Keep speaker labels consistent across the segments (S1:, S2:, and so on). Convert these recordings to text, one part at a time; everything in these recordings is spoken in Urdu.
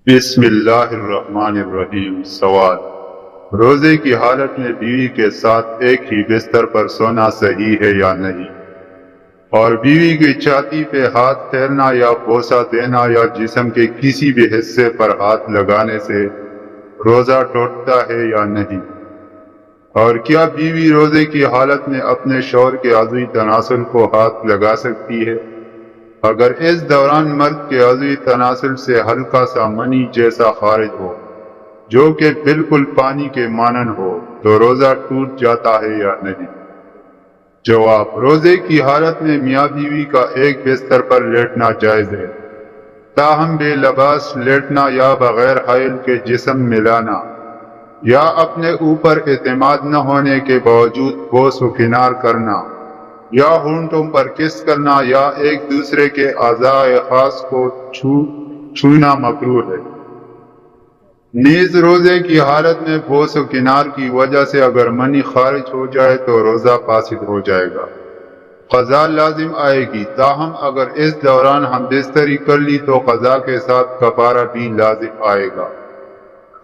S1: بسم اللہ الرحمن الرحیم۔ سوال: روزے کی حالت میں بیوی کے ساتھ ایک ہی بستر پر سونا صحیح ہے یا نہیں؟ اور بیوی کی چھاتی پہ ہاتھ پھیرنا یا بوسہ دینا یا جسم کے کسی بھی حصے پر ہاتھ لگانے سے روزہ ٹوٹتا ہے یا نہیں؟ اور کیا بیوی روزے کی حالت میں اپنے شوہر کے عضوی تناسل کو ہاتھ لگا سکتی ہے؟ اگر اس دوران مرد کے عضوی تناسل سے ہلکا سا منی جیسا خارج ہو جو کہ بالکل پانی کے مانند ہو تو روزہ ٹوٹ جاتا ہے یا نہیں؟ جواب: روزے کی حالت میں میاں بیوی کا ایک بستر پر لیٹنا جائز ہے، تاہم بے لباس لیٹنا یا بغیر حائل کے جسم ملانا یا اپنے اوپر اعتماد نہ ہونے کے باوجود بوس و کنار کرنا یا ہونٹوں پر کس کرنا یا ایک دوسرے کے اعضاء خاص کو چھونا مکروہ ہے۔ نیز روزے کی حالت میں بوس و کنار کی وجہ سے اگر منی خارج ہو جائے تو روزہ فاسد ہو جائے گا، قضا لازم آئے گی، تاہم اگر اس دوران ہم بستری کر لی تو قضا کے ساتھ کفارہ بھی لازم آئے گا۔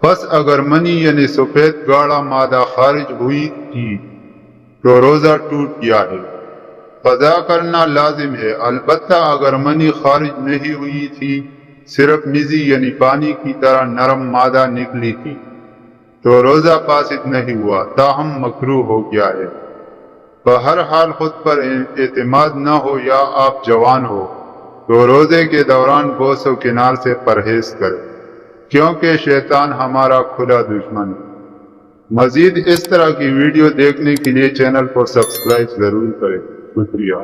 S1: پس اگر منی یعنی سفید گاڑھا مادہ خارج ہوئی تھی تو روزہ ٹوٹ گیا ہے، قضا کرنا لازم ہے۔ البتہ اگر منی خارج نہیں ہوئی تھی، صرف مزی یعنی پانی کی طرح نرم مادہ نکلی تھی تو روزہ فاسد نہیں ہوا، تاہم مکروہ ہو گیا ہے۔ بہرحال خود پر اعتماد نہ ہو یا آپ جوان ہو تو روزے کے دوران بوس و کنار سے پرہیز کریں، کیونکہ شیطان ہمارا کھلا دشمن ہے۔ مزید اس طرح کی ویڈیو دیکھنے کے لیے چینل کو سبسکرائب ضرور کریں۔ شکریہ۔